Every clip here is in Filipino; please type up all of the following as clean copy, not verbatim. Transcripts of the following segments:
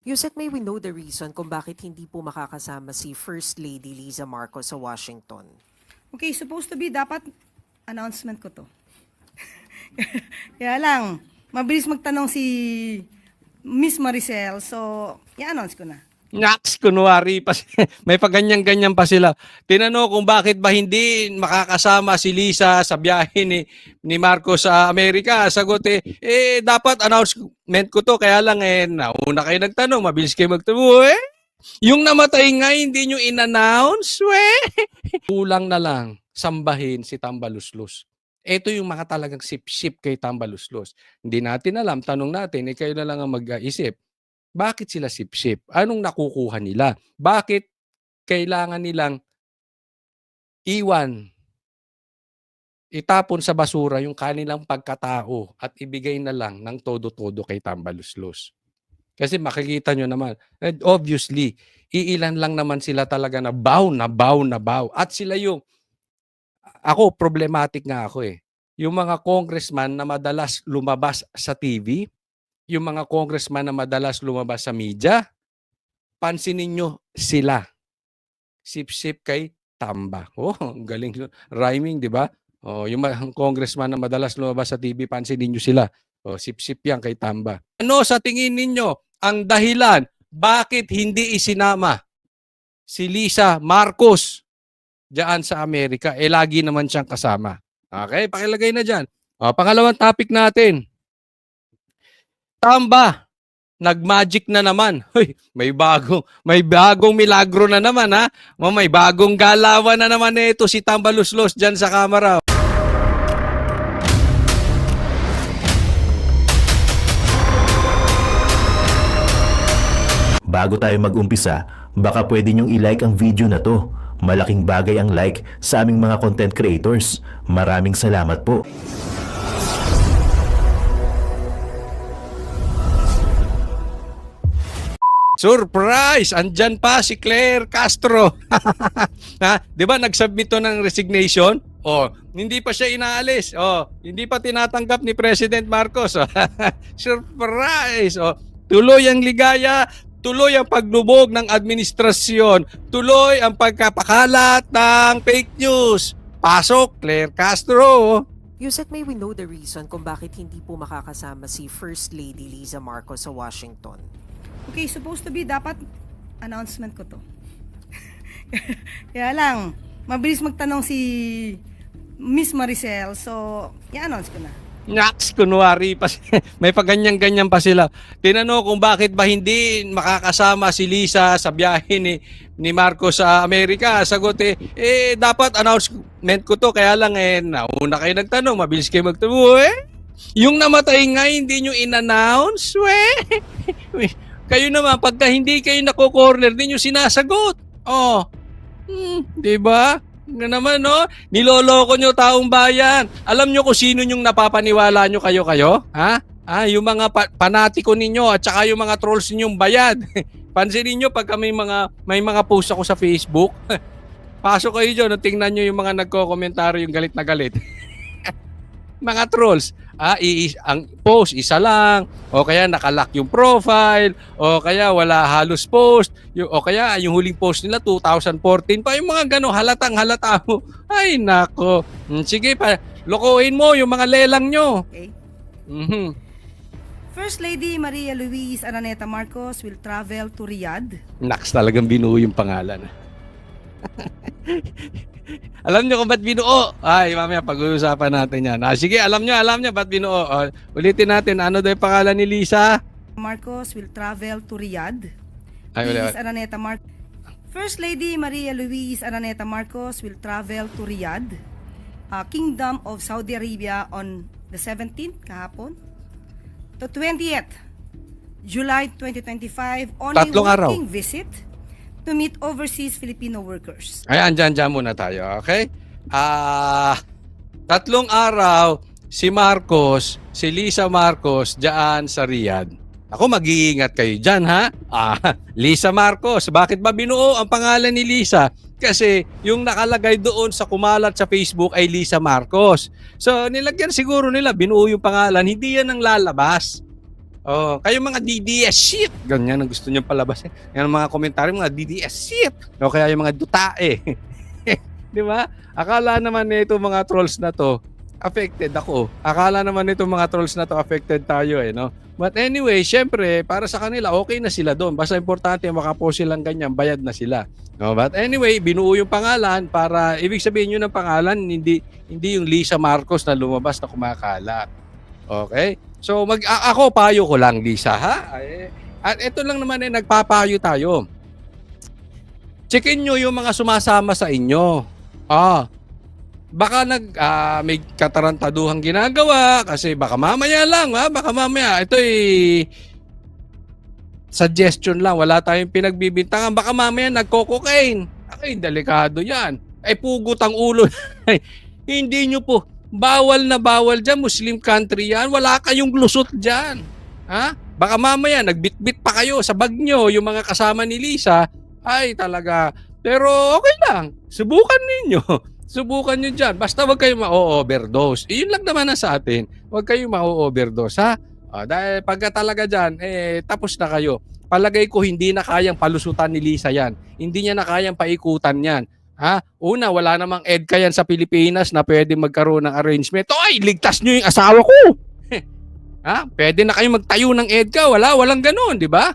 Yusek, may we know the reason kung bakit hindi po makakasama si First Lady Liza Marcos sa Washington? Okay, supposed to be dapat announcement ko to. Kaya lang, mabilis magtanong si Miss Maricel, so i-announce ko na. Naks, kunwari pa may paganyan-ganyan pa sila. Tinanong kung bakit ba hindi makakasama si Lisa sa biyahe ni Marcos sa Amerika. Sagot dapat announcement ko to. Kaya lang nauna kayo nagtanong, mabilis kayo magtanong. Yung namatay nga, hindi nyo in-announce, Kulang na lang, sambahin si Tambaluslos. Ito yung mga talagang sip-sip kay Tambaluslos. Hindi natin alam, tanong natin, kayo na lang ang mag-isip. Bakit sila sip-sip? Anong nakukuha nila? Bakit kailangan nilang itapon sa basura yung kanilang pagkatao at ibigay na lang ng todo-todo kay Tambaluslos? Kasi makikita nyo naman, obviously, iilan lang naman sila talaga na bow. At sila ako, problematic nga ako Yung mga congressman na madalas lumabas sa TV, yung mga congressman na madalas lumabas sa media, pansinin nyo sila. Sip-sip kay Tamba. Ang galing. Rhyming, di ba? Yung mga congressman na madalas lumabas sa TV, pansinin nyo sila. Sip-sip yan kay Tamba. Ano sa tingin ninyo ang dahilan bakit hindi isinama si Lisa Marcos diyan sa Amerika? Lagi naman siyang kasama. Okay, pakilagay na dyan. Pangalawang topic natin. Tamba, nag-magic na naman. Hoy, may bagong milagro na naman ha. May bagong galawan na naman ito si Tambaluslos diyan sa kamera. Bago tayo mag-umpisa, baka pwede nyong i-like ang video na to. Malaking bagay ang like sa aming mga content creators. Maraming salamat po. Surprise! Andyan pa si Claire Castro. Di ba nagsubmit to ng resignation? Hindi pa siya inaalis. Hindi pa tinatanggap ni President Marcos. Surprise! Tuloy ang ligaya, tuloy ang paglubog ng administrasyon, tuloy ang pagkapakalat ng fake news. Pasok, Claire Castro. Yusek, may we know the reason kung bakit hindi po makakasama si First Lady Liza Marcos sa Washington? Okay, supposed to be dapat announcement ko to. Kaya lang, mabilis magtanong si Miss Maricel, so i-announce ko na. Naks, kunwari pa may paganyan-ganyan pa sila. Tinanong kung bakit ba hindi makakasama si Lisa sa biyahe ni Marcos sa Amerika. Sagot dapat announcement ko to. Kaya lang nauna kayo nagtanong, mabilis kayo magtanong. Yung namatay nga, hindi nyo in-announce, Kayo naman, pagka hindi kayo nako-corner, di nyo sinasagot. Di ba? Nga naman, no? Niloloko nyo taong bayan. Alam nyo kung sino yung napapaniwala nyo kayo? Ha? Yung mga panatiko ninyo at saka yung mga trolls ninyong bayad. Pansinin nyo pagka may mga post ako sa Facebook. Pasok kayo dyan, tingnan nyo yung mga nagko-komentaryo yung galit na galit. Mga trolls. Ang post isa lang, o kaya nakalock yung profile, o kaya wala halos post, o kaya yung huling post nila 2014 pa, yung mga gano'ng halata mo. Ay nako. Sige pa, lokohin mo yung mga lelang nyo. Okay? Mm-hmm. First Lady Maria Luis Araneta Marcos will travel to Riyadh. Naks, talagang binuo yung pangalan. Alam nyo kung ba't binuo? Ay, mamaya pag-uusapan natin yan. Sige, alam nyo ba't binuo. Ulitin natin, ano daw yung pangalan ni Lisa? Marcos will travel to Riyadh. Ay, Luis Araneta Marcos. First Lady Maria Luis Araneta Marcos will travel to Riyadh, Kingdom of Saudi Arabia on the 17th, kahapon, to 20th July 2025 on Tatlong a araw. working visit to meet overseas Filipino workers. Ay, andyan muna tayo, okay? 3 araw, si Lisa Marcos, dyan sa Riyadh. Ako, mag-iingat kayo dyan, ha? Lisa Marcos, bakit ba binuo ang pangalan ni Lisa? Kasi yung nakalagay doon sa kumalat sa Facebook ay Lisa Marcos. So, nilagyan siguro nila, binuo yung pangalan, hindi yan ang lalabas. Oh, kayo mga DDS shit. Ganyan ang gusto niyo palabasin. Yan ang mga komentaryo, mga DDS shit. O kaya yung mga dutae. Di ba? Akala naman nito mga trolls na to, affected ako. Akala naman nito mga trolls na to, affected tayo eh, no? But anyway, syempre, para sa kanila, okay na sila doon. Basta importante, makapost silang ganyan, bayad na sila. No? But anyway, binuo yung pangalan para, ibig sabihin nyo ng pangalan, hindi yung Lisa Marcos na lumabas na kumakalat. Okay? So, ako, payo ko lang, Lisa, ha? At ito lang naman nagpapayo tayo. Checkin nyo yung mga sumasama sa inyo. Baka may katarantaduhang ginagawa kasi baka mamaya lang, baka mamaya ito'y suggestion lang, wala tayong pinagbibintangan, baka mamaya nagko-cocaine. Ay, delikado 'yan. Ay pugot ang ulo. Hindi nyo po bawal na bawal diyan, Muslim country 'yan. Wala kayong lusot diyan. Ha? Baka mamaya nagbitbit pa kayo sa bag nyo yung mga kasama ni Lisa. Ay talaga. Pero okay lang. Subukan ninyo. Subukan nyo dyan. Basta wag kayong ma-overdose. Iyon lang naman na sa atin. Wag kayong ma-overdose, ha? Dahil pagka talaga dyan, tapos na kayo. Palagay ko hindi na kayang palusutan ni Lisa yan. Hindi niya na kayang paikutan yan. Ha? Una, wala namang EDCA yan sa Pilipinas na pwede magkaroon ng arrangement. Ay, ligtas nyo yung asawa ko! Ha? Pwede na kayong magtayo ng EDCA. Walang ganun, di ba?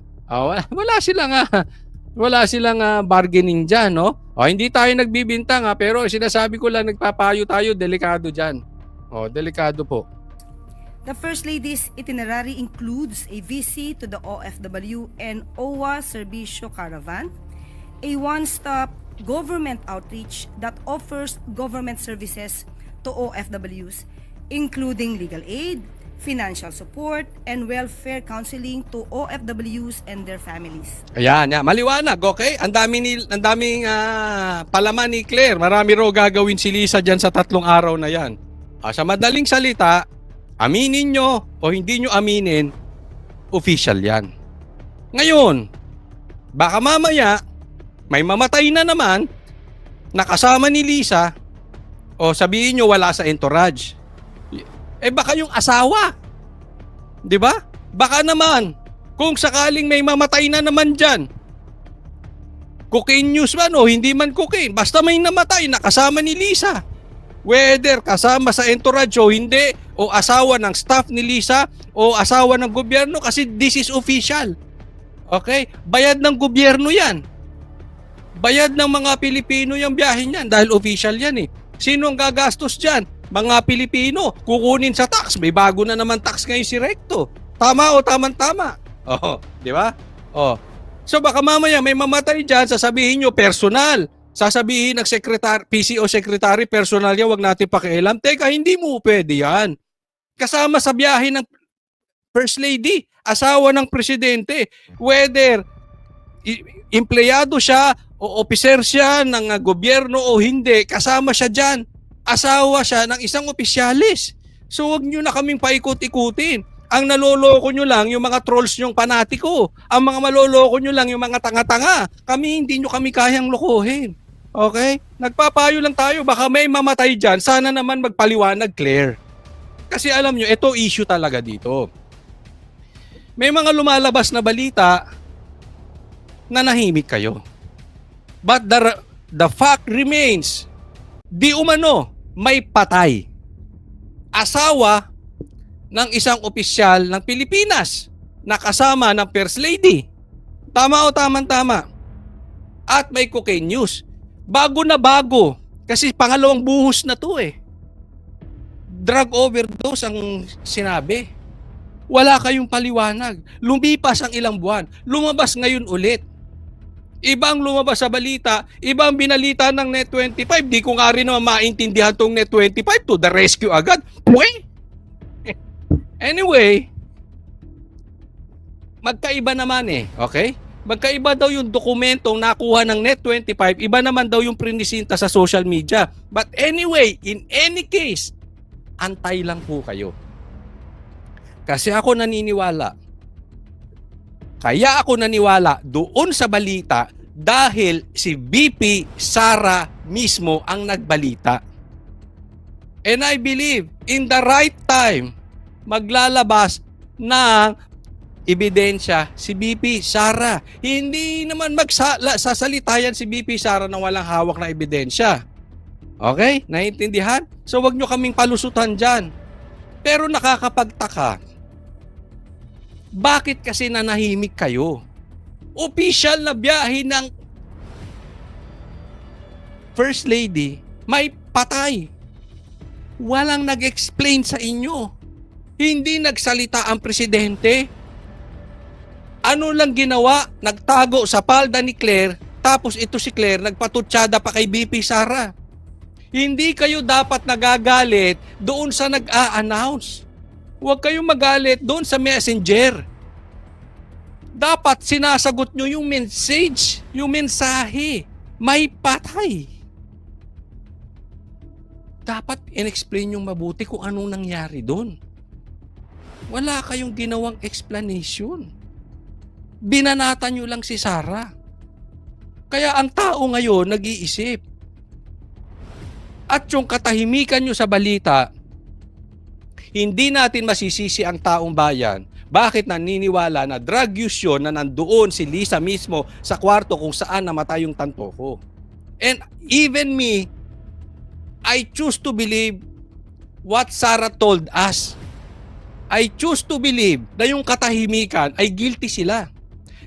Wala silang bargaining dyan, no? Hindi tayo nagbibintang, pero sinasabi ko lang, nagpapayo tayo, delikado dyan. Delikado po. The First Lady's itinerary includes a visit to the OFW and OWA Servicio Caravan, a one-stop government outreach that offers government services to OFWs, including legal aid, financial support, and welfare counseling to OFWs and their families. Ayan, maliwanag, okay? Ang daming palaman ni Claire. Marami raw gagawin si Lisa dyan sa 3 araw na yan. Sa madaling salita, aminin nyo o hindi nyo aminin, official yan. Ngayon, baka mamaya, may mamatay na naman, nakasama ni Lisa, o sabihin nyo wala sa entourage. Baka yung asawa. 'Di ba? Baka naman kung sakaling may mamatay na naman diyan. Cocaine news man o hindi man cocaine, basta may namatay nakasama ni Lisa. Whether kasama sa entourage o hindi, o asawa ng staff ni Lisa o asawa ng gobyerno, kasi this is official. Okay? Bayad ng gobyerno 'yan. Bayad ng mga Pilipino yung biyahe niyan dahil official 'yan eh. Sino ang gagastos diyan? Mga Pilipino, kukunin sa tax. May bago na naman tax ngayon si Recto. Tama o tama-tama. Di ba? So baka mamaya may mamatay dyan, sasabihin nyo personal. Sasabihin ng PCO secretary, personal yan, wag natin pakialam. Teka, hindi mo pwede yan. Kasama sa biyahe ng First Lady, asawa ng presidente. Whether empleyado siya o officer siya ng gobyerno o hindi, kasama siya dyan. Asawa siya ng isang opisyalis. So wag nyo na kaming paikot-ikutin. Ang naloloko nyo lang yung mga trolls nyong panatiko. Ang mga maloloko nyo lang yung mga tanga-tanga. Hindi nyo kami kayang lokohin. Okay? Nagpapayo lang tayo. Baka may mamatay dyan. Sana naman magpaliwanag, Claire. Kasi alam nyo, ito issue talaga dito. May mga lumalabas na balita na nahimik kayo. But the fact remains, di umano, may patay. Asawa ng isang opisyal ng Pilipinas na kasama ng First Lady. Tama o tama-tama. At may cocaine news. Bago na bago. Kasi pangalawang buhos na to eh. Drug overdose ang sinabi. Wala kayong paliwanag. Lumipas ang ilang buwan. Lumabas ngayon ulit. Ibang lumabas sa balita, ibang binalita ng Net25. Di ko nga rin naman maintindihan tong Net25 to the rescue agad. Anyway, magkaiba naman eh. Okay? Magkaiba daw yung dokumentong nakuha ng Net25, iba naman daw yung prinisinta sa social media. But anyway, in any case, antay lang po kayo. Kasi ako naniniwala, kaya ako naniwala doon sa balita dahil si VP Sara mismo ang nagbalita. And I believe in the right time maglalabas ng ebidensya si BP Sara. Hindi naman sasalitayan si BP Sara na walang hawak na ebidensya. Okay? Naiintindihan? So wag nyo kaming palusutan dyan. Pero nakakapagtaka, bakit kasi nanahimik kayo? Official na biyahe ng First Lady, may patay. Walang nag-explain sa inyo. Hindi nagsalita ang presidente. Ano lang ginawa? Nagtago sa palda ni Claire, tapos ito si Claire nagpatutsada pa kay BP Sara. Hindi kayo dapat nagagalit doon sa nag-a-announce. Huwag kayong magalit doon sa messenger. Dapat sinasagot nyo yung message, yung mensahe. May patay. Dapat in-explain yung mabuti kung anong nangyari doon. Wala kayong ginawang explanation. Binanatan nyo lang si Sara. Kaya ang tao ngayon nag-iisip. At yung katahimikan nyo sa balita, hindi natin masisisi ang taong bayan. Bakit naniniwala na drug use yun na nandoon si Lisa mismo sa kwarto kung saan namatay yung tanto ko. And even me, I choose to believe what Sarah told us. I choose to believe na yung katahimikan ay guilty sila.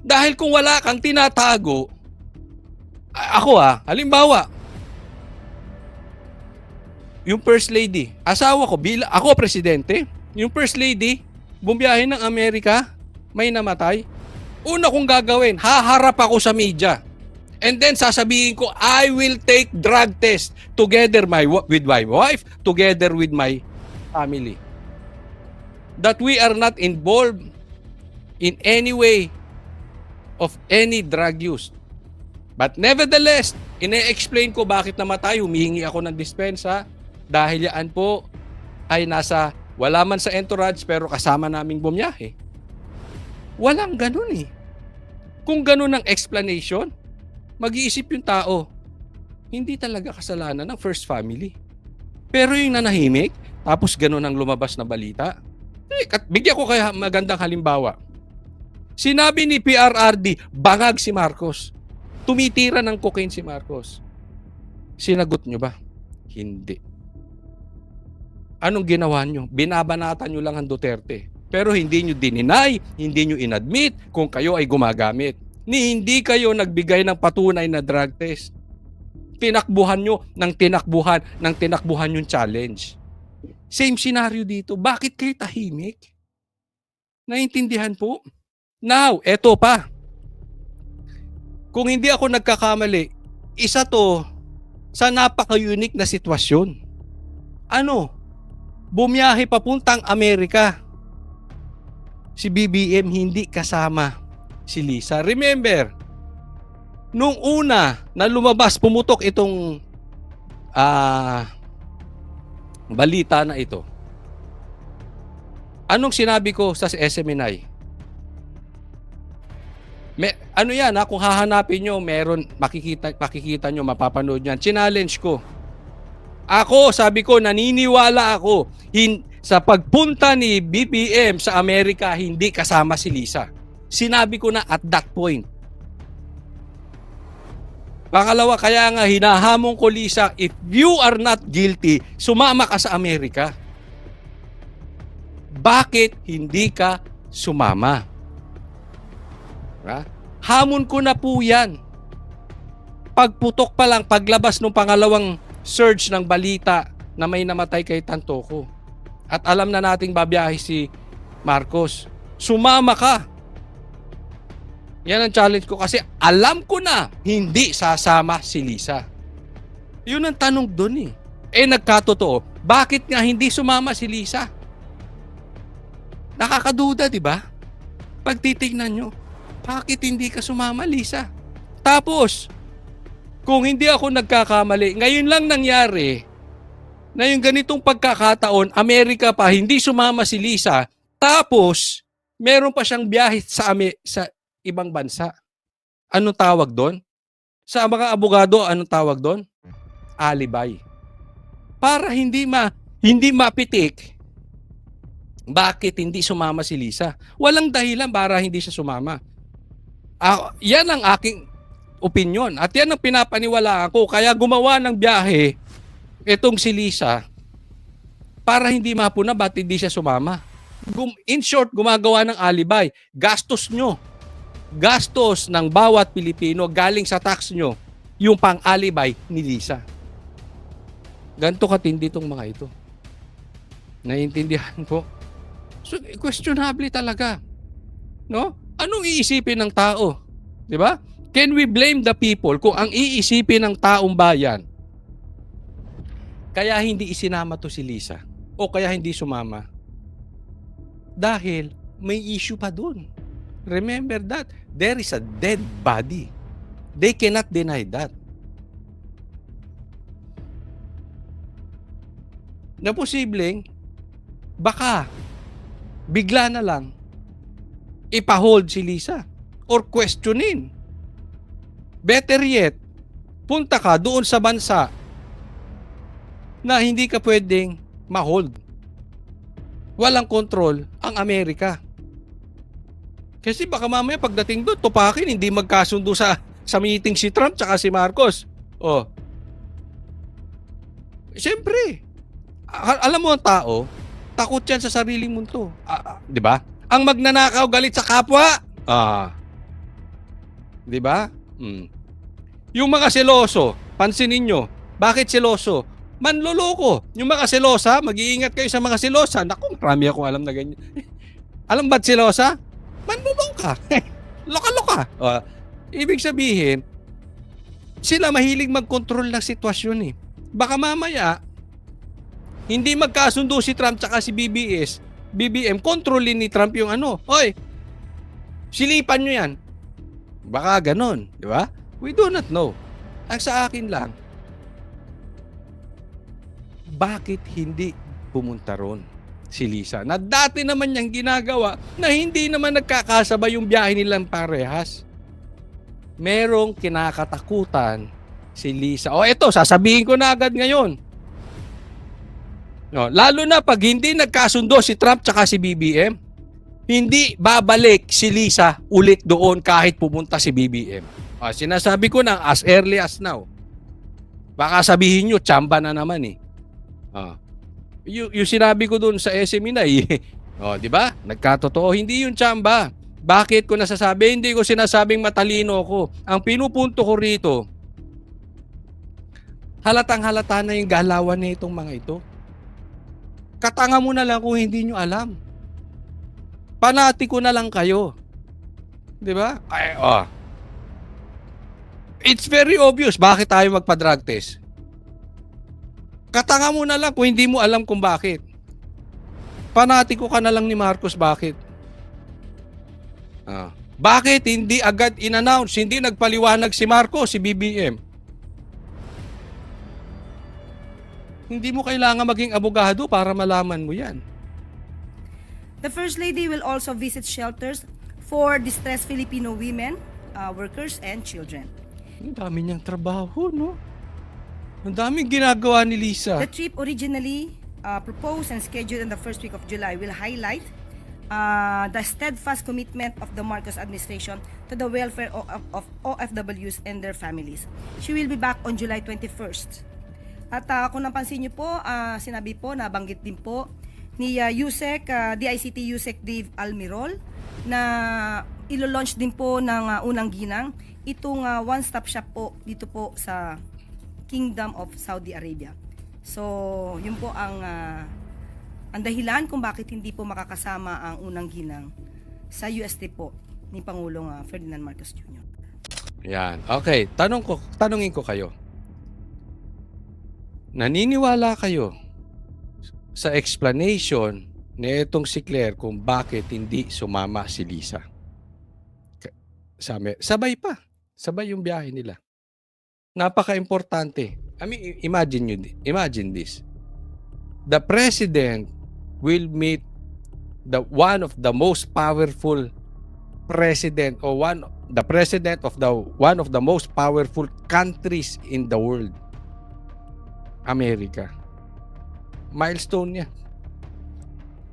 Dahil kung wala kang tinatago, ako halimbawa, yung First Lady, asawa ko, ako presidente, yung First Lady, bumiyahe ng Amerika, may namatay. Una kong gagawin, haharap ako sa media. And then sasabihin ko, I will take drug test together with my wife, together with my family. That we are not involved in any way of any drug use. But nevertheless, ine-explain ko bakit namatay, humihingi ako ng dispensa dahil yan po ay wala man sa entourage pero kasama naming bumiyahe. Walang ganun eh. Kung ganun ang explanation, mag-iisip yung tao, hindi talaga kasalanan ng first family. Pero yung nanahimik, tapos ganun ang lumabas na balita, bigyan ko kaya magandang halimbawa. Sinabi ni PRRD, bangag si Marcos. Tumitira ng cocaine si Marcos. Sinagot nyo ba? Hindi. Anong ginawa nyo? Binabanatan nyo lang ang Duterte. Pero hindi nyo dininay, hindi nyo inadmit kung kayo ay gumagamit. Hindi kayo nagbigay ng patunay na drug test. Tinakbuhan nyo ng tinakbuhan yung challenge. Same scenario dito. Bakit kayo tahimik? Naintindihan po? Now, eto pa. Kung hindi ako nagkakamali, isa to sa napaka-unique na sitwasyon. Bumiyahe papuntang Amerika. Si BBM hindi kasama si Lisa. Remember, nung una na lumabas, pumutok itong balita na ito. Anong sinabi ko sa SMNI? Kung hahanapin nyo, makikita nyo, mapapanood yan. Challenge ko. Ako, sabi ko, naniniwala ako sa pagpunta ni BBM sa Amerika, hindi kasama si Lisa. Sinabi ko na at that point. Pangalawa, kaya nga hinahamon ko, Lisa, if you are not guilty, sumama ka sa Amerika. Bakit hindi ka sumama? Hamon ko na po yan. Pagputok pa lang, paglabas ng pangalawang surge ng balita na may namatay kay tanto ko. At alam na nating babiyahe si Marcos. Sumama ka. Yan ang challenge ko kasi alam ko na hindi sasama si Lisa. Yun ang tanong doon eh. Nagkatotoo, bakit nga hindi sumama si Lisa? Nakakaduda, di ba? Pag titignan nyo, bakit hindi ka sumama, Lisa? Tapos, kung hindi ako nagkakamali, ngayon lang nangyari na yung ganitong pagkakataon, Amerika pa, hindi sumama si Lisa, tapos, meron pa siyang biyahe sa ibang bansa. Anong tawag doon? Sa mga abogado, anong tawag doon? Alibi. Para hindi mapitik bakit hindi sumama si Lisa. Walang dahilan para hindi siya sumama. Yan ang aking opinion. At yan ang pinapaniwalaan ko. Kaya gumawa ng biyahe itong si Lisa para hindi mapuna ba't hindi siya sumama. In short, gumagawa ng alibay. Gastos nyo. Gastos ng bawat Pilipino galing sa tax nyo yung pang-alibay ni Lisa. Ganito katindi itong mga ito. Naiintindihan ko. So, questionable talaga. No? Anong iisipin ng tao? Di ba? Can we blame the people kung ang iisipin ng taong bayan kaya hindi isinama to si Lisa o kaya hindi sumama? Dahil may issue pa dun. Remember that. There is a dead body. They cannot deny that. Na posibleng baka bigla na lang ipahold si Lisa or questionin. Better yet, punta ka doon sa bansa na hindi ka pwedeng ma-hold. Walang control ang Amerika. Kasi baka mamaya pagdating doon, tupakin, hindi magkasundo sa meeting si Trump tsaka si Marcos. Oh. Siyempre, alam mo ang tao, takot yan sa sariling mundo. Di ba? Ang magnanakaw galit sa kapwa. Di ba? Yung mga seloso, pansinin nyo, bakit seloso? Manloloko. Yung mga selosa, mag-iingat kayo sa mga selosa. Naku, marami akong alam na ganyan. Alam ba't selosa? Manloloka. Loka-loka. Ibig sabihin, sila mahilig mag-control ng sitwasyon eh. Baka mamaya, hindi magkasundo si Trump tsaka si BBM, kontrolin ni Trump yung ano. Hoy, silipan nyo yan. Baka ganon, di ba? We do not know. Ang sa akin lang, bakit hindi pumunta ron si Lisa? Na dati naman niyang ginagawa na hindi naman nagkakasabay yung biyahe nilang parehas. Merong kinakatakutan si Lisa. O eto, sasabihin ko na agad ngayon. No, lalo na pag hindi nagkasundo si Trump tsaka si BBM, hindi babalik si Lisa ulit doon kahit pumunta si BBM. Sinasabi ko na as early as now. Baka sabihin nyo, tsamba na naman eh. Yung sinabi ko doon sa SMNI, di ba? Nagkatotoo, hindi yung tsamba. Bakit ko nasasabi? Hindi ko sinasabing matalino ko. Ang pinupunto ko rito, halatang halata na yung galawan na itong mga ito. Katanga mo na lang kung hindi nyo alam. Panatiko na lang kayo. Di ba? It's very obvious bakit tayo magpa-drug test. Katanga mo na lang kung hindi mo alam kung bakit. Panatiko ka na lang ni Marcos bakit. Bakit hindi agad in-announce, hindi nagpaliwanag si Marcos, si BBM? Hindi mo kailangan maging abogado para malaman mo yan. The First Lady will also visit shelters for distressed Filipino women, workers, and children. Ang dami niyang trabaho, no? Ang daming ginagawa ni Lisa. The trip originally proposed and scheduled in the first week of July will highlight the steadfast commitment of the Marcos administration to the welfare of OFWs and their families. She will be back on July 21st. At kung napansin niyo po, sinabi po, nabanggit din po ni DICT Yusek Dave Almirol na ilo-launch din po ng unang ginang itong one-stop shop po dito po sa Kingdom of Saudi Arabia. So, yun po ang dahilan kung bakit hindi po makakasama ang unang ginang sa UST po ni Pangulong Ferdinand Marcos Jr. Yan. Okay, tanungin ko kayo. Naniniwala kayo sa explanation ni itong si Claire kung bakit hindi sumama si Lisa? Sabay pa. Sabay yung biyahe nila. Napaka-importante. I mean, imagine this. The president will meet one of the most powerful president or the president of one of the most powerful countries in the world. Amerika. Milestone niya.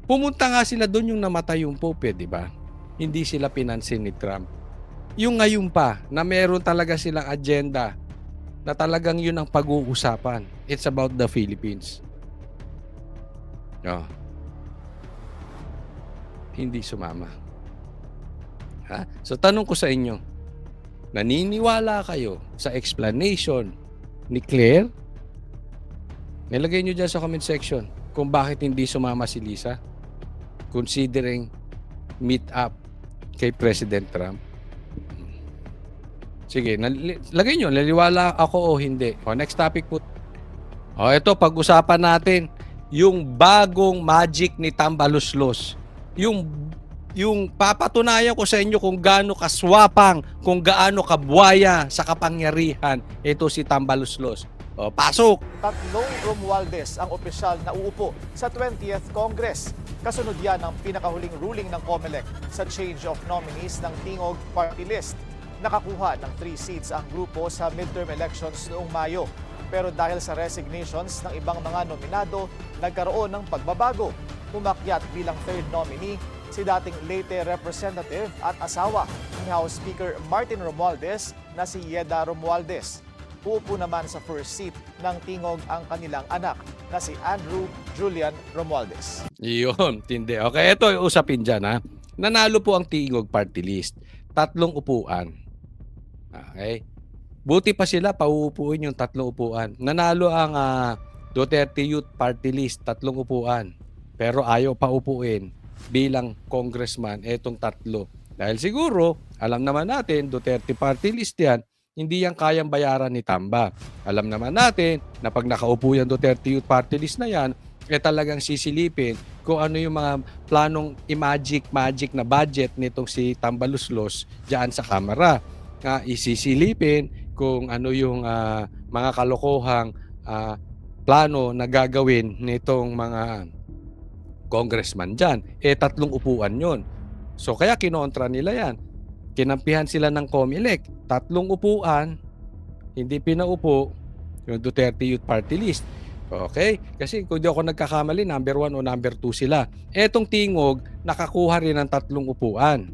Pumunta nga sila doon yung namatay yung Pope, di ba? Hindi sila pinansin ni Trump. Yung ngayon pa, na meron talaga silang agenda, na talagang yun ang pag-uusapan. It's about the Philippines. Oh. Hindi sumama. Ha? So tanong ko sa inyo, naniniwala kayo sa explanation ni Claire? Nilagay nyo dyan sa comment section kung bakit hindi sumama si Lisa considering meet up kay President Trump. Sige, lagay nyo, naliwala ako o hindi. O, next topic po. O, ito, pag-usapan natin yung bagong magic ni Tambaluslos. Yung papatunayan ko sa inyo kung gaano kaswapang, kung gaano kabuaya sa kapangyarihan ito si Tambaluslos. O, pasok! Tatlong Romualdez ang opisyal na uupo sa 20th Congress. Kasunod yan ang pinakahuling ruling ng COMELEC sa change of nominees ng Tingog Party List. Nakakuha ng 3 seats ang grupo sa midterm elections noong Mayo. Pero dahil sa resignations ng ibang mga nominado, nagkaroon ng pagbabago. Umakyat bilang third nominee si dating Leyte representative at asawa ni House Speaker Martin Romualdez na si Yeda Romualdez. Uupo naman sa first seat ng Tingog ang kanilang anak na si Andrew Julian Romualdez. Iyon, tindi. Okay, ito yung usapin dyan, ha. Nanalo po ang Tingog Party List. 3 upuan. Okay. Buti pa sila, pauupuin yung 3 upuan. Nanalo ang Duterte Youth Party List, 3 upuan. Pero ayaw paupuin bilang congressman etong 3. Dahil siguro, alam naman natin, Duterte Party List yan, hindi yan kayang bayaran ni Tamba. Alam naman natin na pag nakaupo yung Duterte Youth Party List na yan, talagang sisilipin kung ano yung mga planong magic na budget nitong si Tambaluslos diyan sa Kamara. Isisilipin kung ano yung mga kalokohang plano na gagawin nitong mga congressman dyan. 3 upuan yon. So kaya kinontra nila yan. Kinampihan sila ng COMELEC. 3 upuan, hindi pinaupo yung Duterte Youth Party List. Okay? Kasi kung di ako nagkakamali, number 1 o number 2 sila. Etong Tingog, nakakuha rin ng 3 upuan.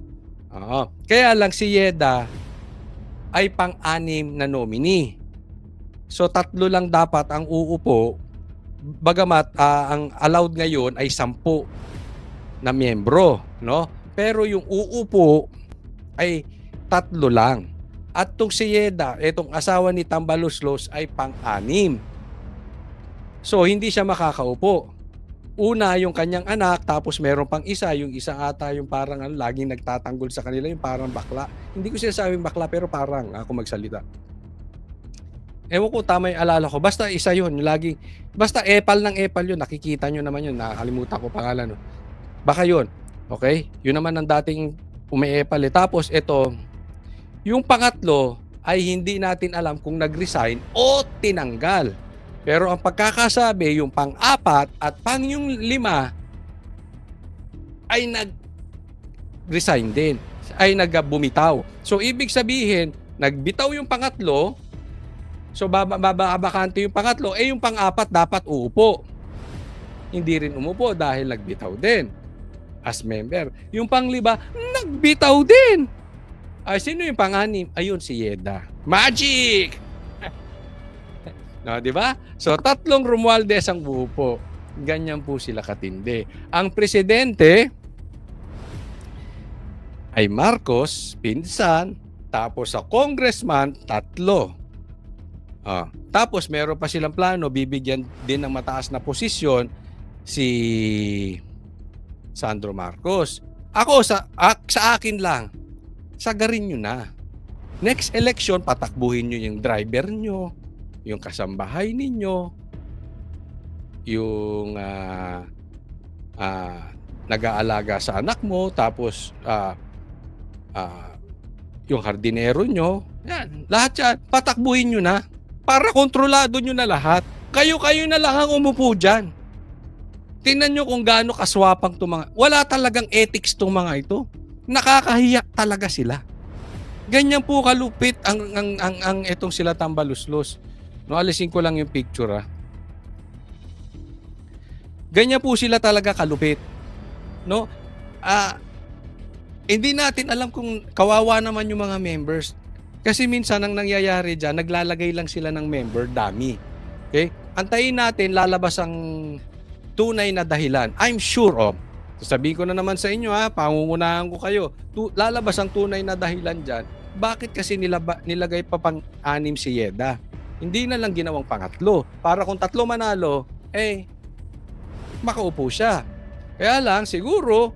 Kaya lang si Yeda ay pang-6 na nominee. So 3 lang dapat ang uupo, bagamat ang allowed ngayon ay 10 na miyembro, no? Pero yung uupo ay 3 lang. At tong si Yeda, itong asawa ni Tambaluslos ay pang-6. So hindi siya makakaupo. Una, yung kanyang anak, tapos meron pang isa, yung isa ata yung parang laging nagtatanggol sa kanila, yung parang bakla. Hindi ko sinasabing bakla, pero parang ako magsalita. Ewan ko, tama yung alala ko. Basta isa yun, laging, basta epal ng epal yun, nakikita nyo naman yun, nakakalimutan ko pangalan. No? Baka yun, okay? Yun naman ang dating umi-epal. Tapos ito, yung pangatlo ay hindi natin alam kung nag-resign o tinanggal. Pero ang pagkakasabi, yung pang-4 at yung 5 ay nag-resign din. Ay nagbumitaw. So, ibig sabihin, nagbitaw yung pangatlo, so babakante yung pangatlo, yung pang-4 dapat uupo. Hindi rin umupo dahil nagbitaw din as member. Yung pang-5, nagbitaw din. Ay, sino yung pang-6? Ayun, si Yeda. Magic! No, di ba? So 3 Romualdez ang uupo. Ganyan po sila katindi. Ang presidente ay Marcos, pinsan, tapos sa congressman, 3. Tapos meron pa silang plano, bibigyan din ng mataas na posisyon si Sandro Marcos. Ako, sa akin lang, sagarin nyo na. Next election, patakbuhin nyo yung driver nyo, yung kasambahay ninyo, yung nag-aalaga sa anak mo, tapos yung hardinero nyo, yan, lahat yan, patakbuhin nyo na para kontrolado nyo na lahat. Kayo-kayo na lang ang umupo dyan. Tingnan nyo kung gaano kaswapang itong mga, wala talagang ethics itong mga ito. Nakakahiyak talaga sila. Ganyan po kalupit ang etong sila Tambaluslos. No, alisin ko lang yung picture. Ganyan po sila talaga kalupit. no? Hindi natin alam kung kawawa naman yung mga members. Kasi minsan ang nangyayari diyan, naglalagay lang sila ng member dummy. Okay? Antayin natin lalabas ang tunay na dahilan. I'm sure of. Sabihin ko na naman sa inyo pangungunahan ko kayo. Lalabas ang tunay na dahilan diyan. Bakit kasi nilagay pa pang-anim si Yeda? Hindi na lang ginawang pangatlo. Para kung tatlo manalo, makaupo siya. Kaya lang, siguro,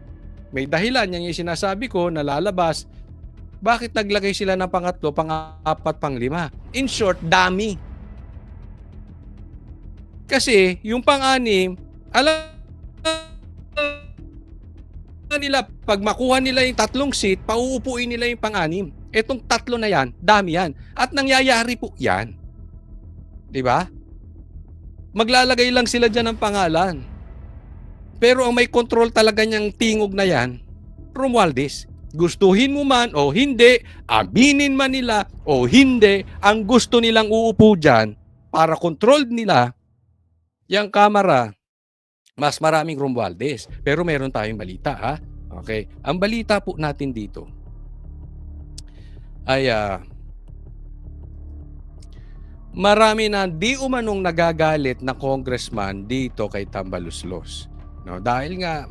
may dahilan yung sinasabi ko na lalabas. Bakit naglagay sila ng pangatlo, pang-apat, pang-lima? In short, dami. Kasi, yung pang-anim, alam nila, pag makuha nila yung 3 seat, pauupuin nila yung pang-anim. Etong 3 na yan, dami yan. At nangyayari po yan. Diba? Maglalagay lang sila dyan ng pangalan. Pero ang may control talaga niyang tingog na yan, Romualdez. Gustuhin mo man o hindi, aminin man nila o hindi, ang gusto nilang uupo dyan para control nila yung kamera, mas maraming Romualdez. Pero meron tayong balita, Okay. Ang balita po natin dito ay marami na di umanong nagagalit na congressman dito kay Tambaluslos. No, dahil nga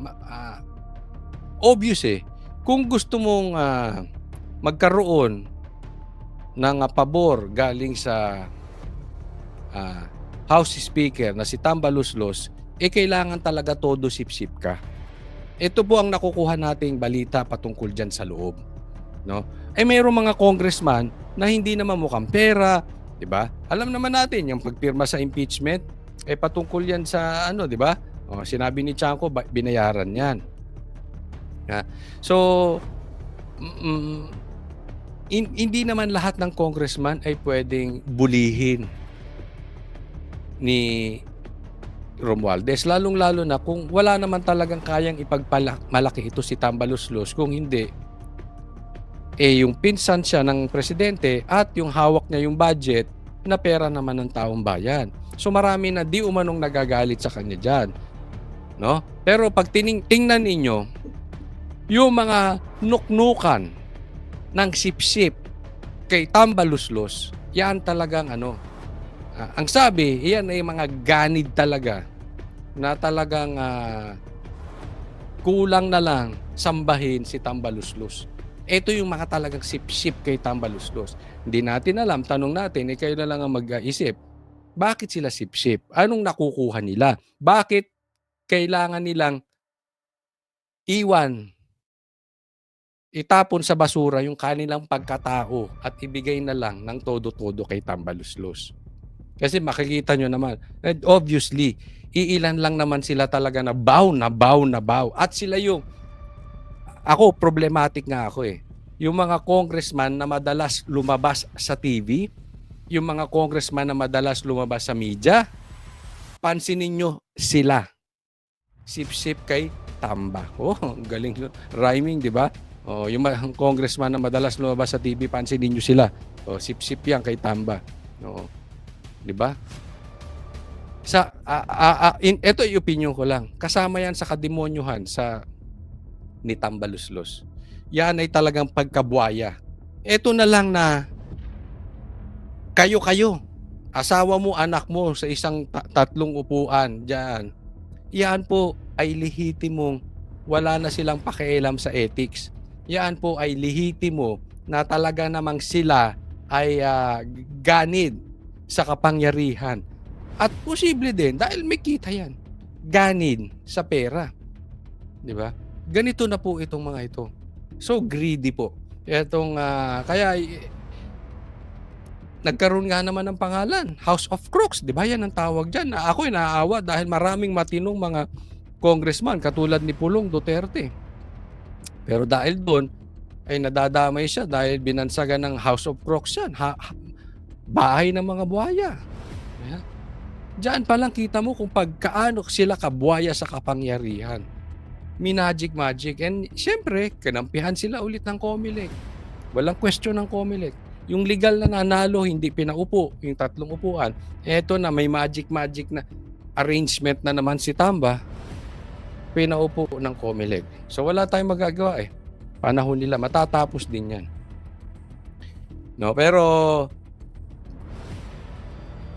obvious kung gusto mong magkaroon ng pabor galing sa House Speaker na si Tambaluslos, kailangan talaga todo sip-sip ka. Ito po ang nakukuha nating balita patungkol dyan sa loob. No? Mayroong mga congressman na hindi naman mukhang pera, di ba? Alam naman natin, yung pagpirma sa impeachment, patungkol yan sa di ba? Sinabi ni Chanco, binayaran yan. So, hindi naman lahat ng congressman ay pwedeng bulihin ni Romualdez. Lalong-lalo na kung wala naman talagang kayang ipagmalaki ito si Tambaluslos. Kung hindi, yung pinsan siya ng presidente at yung hawak niya yung budget na pera naman ng taong bayan. So marami na di umanong nagagalit sa kanya dyan. No? Pero pag tingnan ninyo, yung mga nuknukan ng sip-sip kay Tambaluslos, yan talagang ang sabi, yan ay mga ganid talaga na talagang kulang na lang sambahin si Tambaluslos. Ito yung mga talagang sip-sip kay Tambaluslos. Hindi natin alam, tanong natin, kayo na lang ang mag-isip. Bakit sila sip-sip? Anong nakukuha nila? Bakit kailangan nilang itapon sa basura yung kanilang pagkatao at ibigay na lang ng todo-todo kay Tambaluslos? Kasi makikita nyo naman, obviously, iilan lang naman sila talaga na bow. At sila ako, problematic nga ako Yung mga congressman na madalas lumabas sa TV, yung mga congressman na madalas lumabas sa media, pansinin nyo sila. Sip-sip kay Tamba. Galing rhyming, di ba? Yung mga congressman na madalas lumabas sa TV, pansinin nyo sila. Sip-sip yan kay Tamba. Di ba? Ito yung opinion ko lang. Kasama yan sa kademonyuhan ni Tambaluslos. Yan ay talagang pagkabuaya. Ito na lang na kayo, asawa mo, anak mo sa isang 3 upuan dyan. Yan po ay lehitimong wala na silang pakialam sa ethics. Yan po ay lehitimo na talaga namang sila ay ganid sa kapangyarihan. At posible din, dahil may kita yan, ganid sa pera. Di ba? Ganito na po itong mga ito. So greedy po. Kaya nagkaroon nga naman ng pangalan, House of Crooks. Di ba yan ang tawag dyan? Ako'y naaawa dahil maraming matinong mga congressman katulad ni Pulong Duterte. Pero dahil doon, ay nadadamay siya dahil binansagan ng House of Crooks yan. Bahay ng mga buhaya. Ayan. Diyan pa lang kita mo kung pagkaano sila kabuhaya sa kapangyarihan. Magic. And siyempre, kinampihan sila ulit ng COMELEC. Walang question ng COMELEC. Yung legal na nanalo, hindi pinaupo, yung 3 upuan. Eto na, may magic na arrangement na naman si Tamba. pinaupo ng COMELEC. So wala tayong magagawa eh. Panahon nila, matatapos din yan. No, pero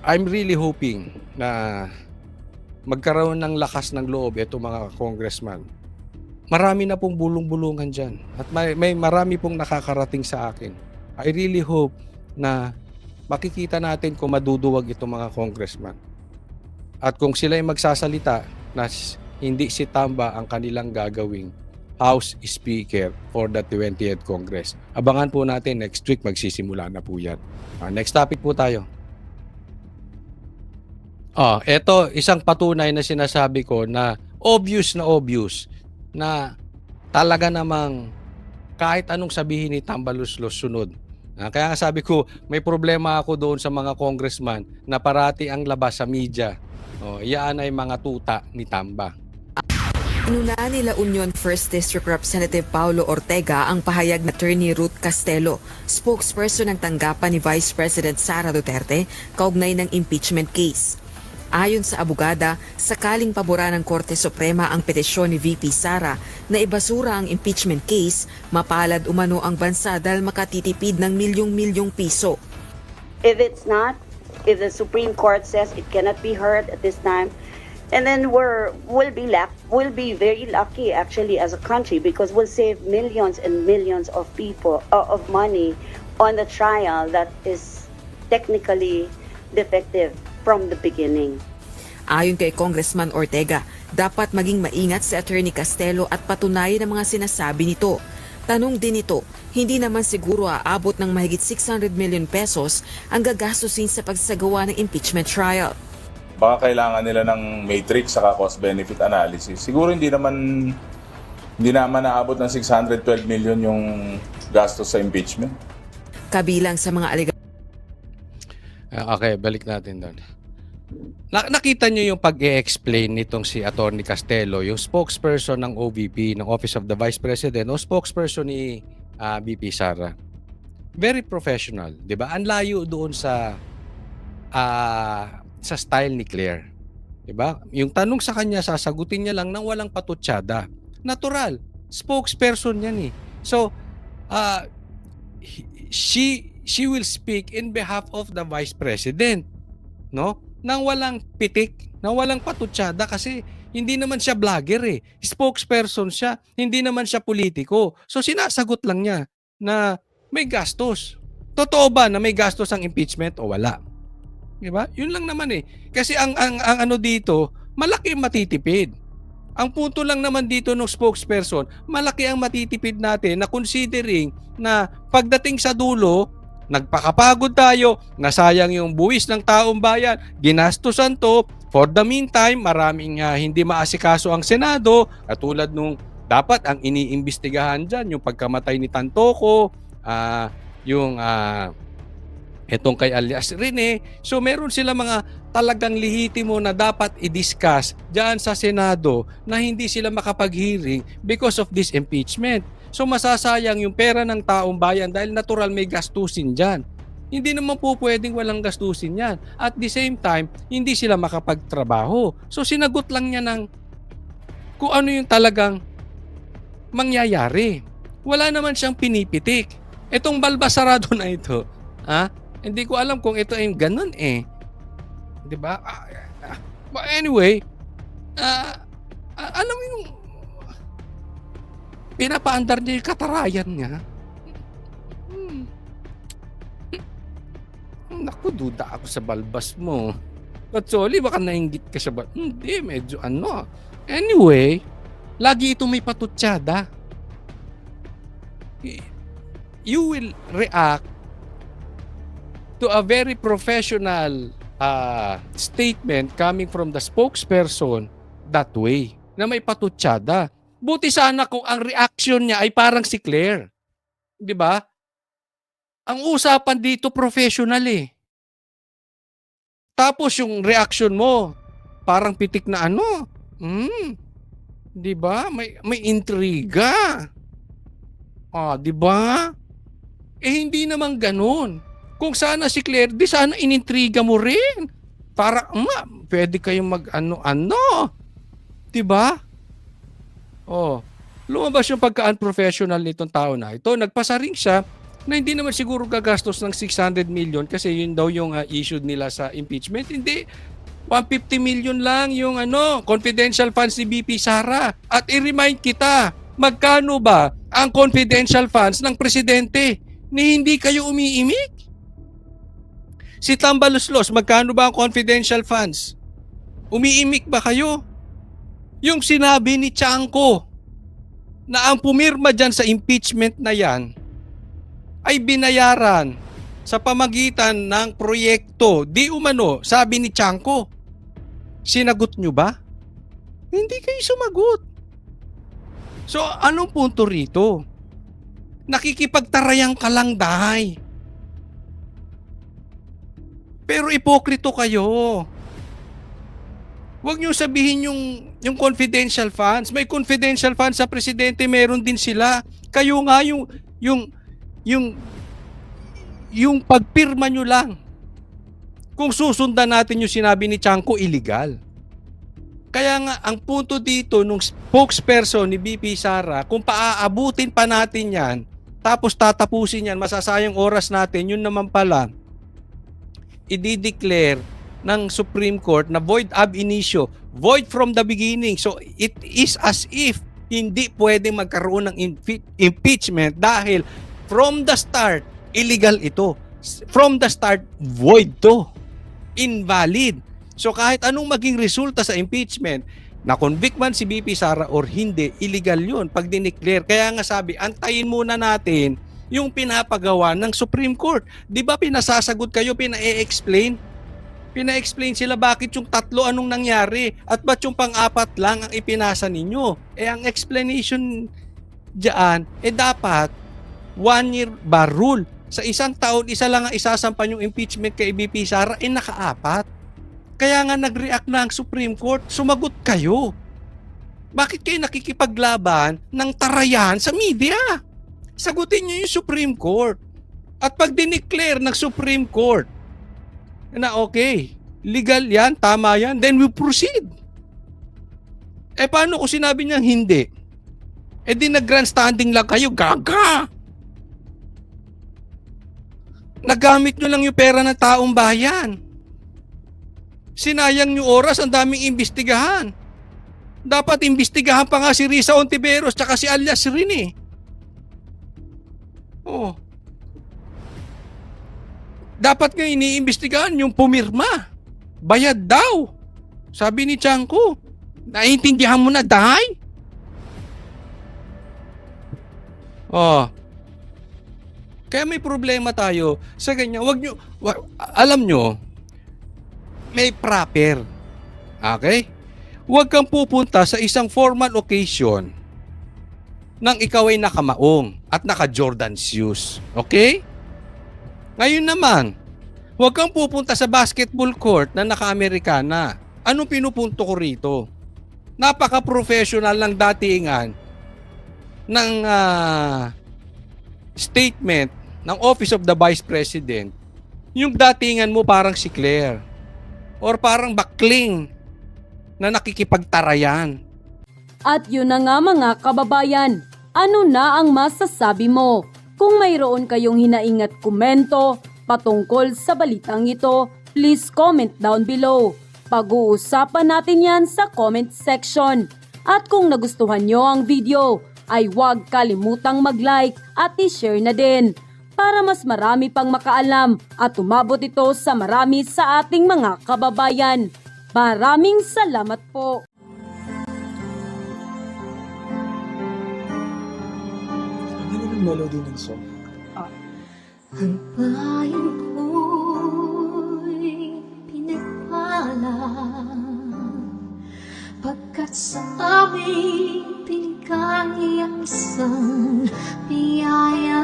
I'm really hoping na magkaroon ng lakas ng loob itong mga congressman. Marami na pong bulong-bulungan dyan. At may marami pong nakakarating sa akin. I really hope na makikita natin kung maduduwag itong mga congressman. At kung sila ay magsasalita na hindi si Tamba ang kanilang gagawing House Speaker for the 20th Congress. Abangan po natin next week, magsisimula na po yan. Next topic po tayo. Ito isang patunay na sinasabi ko na obvious na talaga namang kahit anong sabihin ni Tambaluslos sunod. Kaya nga sabi ko, may problema ako doon sa mga congressman na parati ang labas sa media. Iyan ay mga tuta ni Tamba. Inunaan ni La Union 1st District Representative Paulo Ortega ang pahayag na Attorney Ruth Castelo, spokesperson ng tanggapan ni Vice President Sara Duterte, kaugnay ng impeachment case. Ayon sa abogada, sakaling pabora ng Korte Suprema ang petisyon ni VP Sara na ibasura ang impeachment case, mapalad umano ang bansa dahil makatitipid ng milyong-milyong piso. If it's not, if the Supreme Court says it cannot be heard at this time, and then we'll be very lucky actually as a country, because we'll save millions and millions of people of money on the trial that is technically defective from the beginning. Ayon kay Congressman Ortega, dapat maging maingat si Attorney Castelo at patunayan ang mga sinasabi nito. Tanong din ito, hindi naman siguro aabot ng mahigit 600 million pesos ang gagastusin sa pagsagawa ng impeachment trial. Baka kailangan nila ng matrix saka cost-benefit analysis. Siguro hindi naman naabot ng 612 million yung gastos sa impeachment. Kabilang sa mga Okay, balik natin doon. Nakita niyo yung pag-e-explain nitong si Attorney Castelo, yung spokesperson ng OVP, ng Office of the Vice President, o spokesperson ni VP Sara. Very professional, di ba? Ang layo doon sa style ni Claire. Di ba? Yung tanong sa kanya, sasagutin niya lang nang walang patutsada. Natural. Spokesperson yan eh. So, she will speak in behalf of the Vice President. No? Nang walang pitik, nang walang patutsada, kasi hindi naman siya vlogger eh. Spokesperson siya, hindi naman siya politiko. So sinasagot lang niya na may gastos. Totoo ba na may gastos ang impeachment o wala? Di ba? Yun lang naman eh. Kasi ang ano dito, malaki ang matitipid. Ang punto lang naman dito ng spokesperson, malaki ang matitipid natin na considering na pagdating sa dulo, nagpakapagod tayo, nasayang yung buwis ng taong bayan, ginastusan to. For the meantime, maraming hindi maasikaso ang Senado, katulad nung dapat ang iniimbestigahan dyan, yung pagkamatay ni Tantoco, yung etong kay alias Rene. So meron sila mga talagang lehitimo na dapat i-discuss dyan sa Senado na hindi sila makapag-hearing because of this impeachment. So masasayang yung pera ng taong bayan dahil natural may gastusin dyan. Hindi naman po pwedeng walang gastusin yan. At the same time, hindi sila makapagtrabaho. So sinagot lang niya ng kung ano yung talagang mangyayari. Wala naman siyang pinipitik. Itong balbasarado na ito, hindi ko alam kung ito ay ganun eh. Diba? But anyway, alam mo yung pinapaandar niya yung katarayan niya. Naku, duda ako sa balbas mo. But sorry, baka nainggit ka sa hindi, medyo ano. Anyway, lagi ito may patutsada. You will react to a very professional statement coming from the spokesperson that way, na may patutsada. Buti sana kung ang reaction niya ay parang si Claire. Di ba? Ang usapan dito professional eh. Tapos yung reaction mo, parang pitik na ano. Di ba? May intriga. Di ba? Hindi naman ganun. Kung sana si Claire, di sana inintriga mo rin. Para, pwede kayong mag-ano-ano. Di ba? Oh, lumabas yung pagka-unprofessional nitong tao na ito. Nagpasaring siya na hindi naman siguro gagastos ng 600 million kasi yun daw yung issued nila sa impeachment. Hindi. 150 million lang yung confidential funds ni BP Sara. At i-remind kita, magkano ba ang confidential funds ng presidente ni hindi kayo umiimik? Si Tambaluslos, magkano ba ang confidential funds? Umiimik ba kayo? Yung sinabi ni Chanco na ang pumirma dyan sa impeachment na yan ay binayaran sa pamagitan ng proyekto. Di umano, sabi ni Chanco. Sinagot nyo ba? Hindi kayo sumagot. So, anong punto rito? Nakikipagtarayan ka lang, dahay. Pero ipokrito kayo. Huwag niyo sabihin yung confidential funds. May confidential funds sa presidente, meron din sila. Kayo nga yung pagpirma nyo lang. Kung susundan natin yung sinabi ni Chanco, illegal. Kaya nga, ang punto dito nung spokesperson ni BP Sara, kung paaabutin pa natin yan, tapos tatapusin yan, masasayang oras natin, yun naman pala, i-declare ng Supreme Court na void ab initio, void from the beginning. So, it is as if hindi pwedeng magkaroon ng impeachment dahil from the start, illegal ito. From the start, void to. Invalid. So kahit anong maging resulta sa impeachment, na-convict man si BP Sara or hindi, illegal yun pag dineclare. Kaya nga sabi, antayin muna natin yung pinapagawa ng Supreme Court. Di ba pinasasagot kayo, pina-explain? Pina-explain sila bakit yung 3 anong nangyari at ba't yung pang-4 lang ang ipinasa ninyo. Ang explanation diyan, dapat 1 year bar rule. Sa isang taon, isa lang ang isasampan yung impeachment kay BP Sara, naka-4. Kaya nga nag-react na ang Supreme Court, sumagot kayo. Bakit kayo nakikipaglaban ng tarayan sa media? Sagutin niyo yung Supreme Court. At pag dineclare ng Supreme Court na okay, legal yan, tama yan, then we proceed. Paano kung sinabi niyang hindi? Di nag-grandstanding lang kayo, gaga! Nagamit nyo lang yung pera ng taong bayan. Sinayang nyo oras, ang daming imbestigahan. Dapat imbestigahan pa nga si Risa Ontiveros tsaka si Alias rin eh. Oh. Dapat nga iniimbestigahan yung pumirma. Bayad daw. Sabi ni Chanco. Naiintindihan mo na, dahay? Oh. Kaya may problema tayo sa ganyan. Alam nyo, may proper. Okay? Huwag kang pupunta sa isang formal occasion nang ikaw ay nakamaong at naka-Jordan shoes. Okay? Ngayon naman, huwag kang pupunta sa basketball court na naka-Amerikana. Anong pinupunto ko rito? Napaka-professional ng datingan ng statement ng Office of the Vice President. Yung datingan mo parang si Claire or parang bakling na nakikipagtarayan. At yun na nga mga kababayan, ano na ang masasabi mo? Kung mayroon kayong hinaing at komento patungkol sa balitang ito, please comment down below. Pag-uusapan natin yan sa comment section. At kung nagustuhan nyo ang video, ay huwag kalimutang mag-like at i-share na din para mas marami pang makaalam at umabot ito sa marami sa ating mga kababayan. Maraming salamat po. Melody ng song. Ang bayan ko'y pinagpala pagkat sa amin pinigay ang isang biyaya.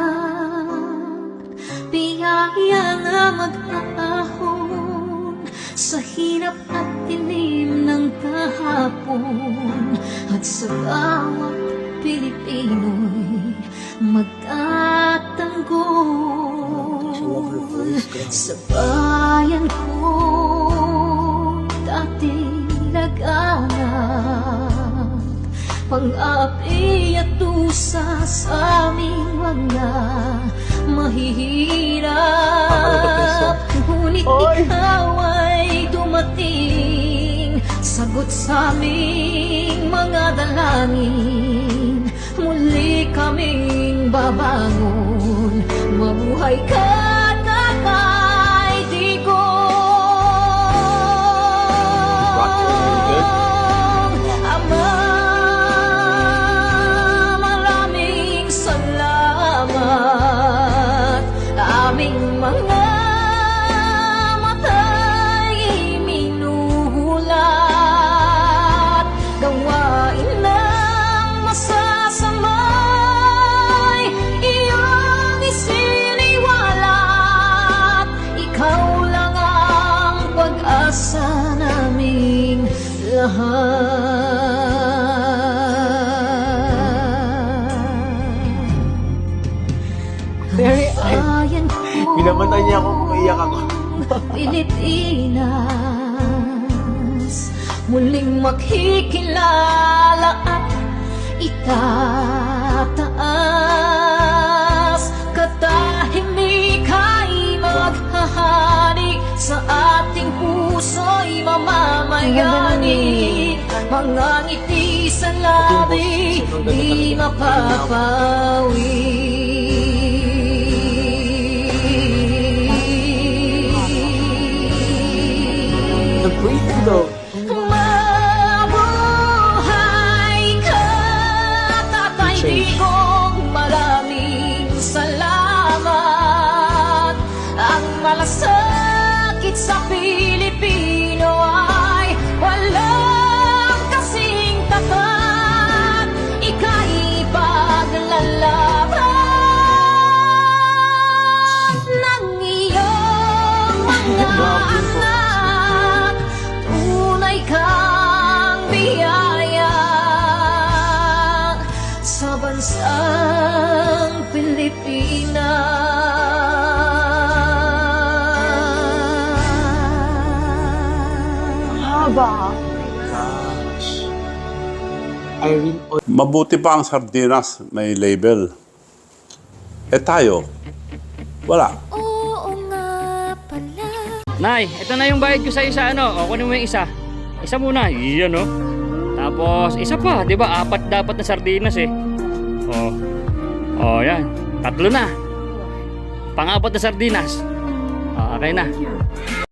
Biyaya nga mag-ahon sa hirap at dilim ng kahapon at sa bawat Pilipino'y magtatanggol sa bayan ko dati laganap pang-api at tusa sa aming mga mahihirap. Ngunit ikaw ay dumating, sagot sa aming mga dalangin. Muli kaming babangon, mabuhay ka, Tatay Digong. Ama, maraming salamat. Aming mga mata'y minuhulat, gawain ng masasamay iyong isiniwalat. Ikaw lang ang pag-asa naming lahat. Binamatay niya ako kung iyak ako. Pilipinas, muling makikilala at itataas. Katahimik ay maghahari sa ating puso'y mamamayani. Mga ngiti sa labi di mapapawi. Breathing though. Mabuhay ka, Tatay Digong. Maraming salamat. Ang malasakit sa Pilipino ay walang kasing tapat. Ika'y paglalaban ng iyong mga anak. Tunay kang biyaya sa bansang Pilipinas. Haba. Gosh. Irene, Mabuti pa ang sardinas, may label. Eh tayo, wala. Oo nga pala. Nay, ito na yung bayad ko sa isa, ano? O, kunin mo yung isa. Isa muna, iyan, no? Tapos, isa pa, di ba? 4 dapat na sardinas, eh. Yan. 3 na. Pang-4 na sardinas. Okay na.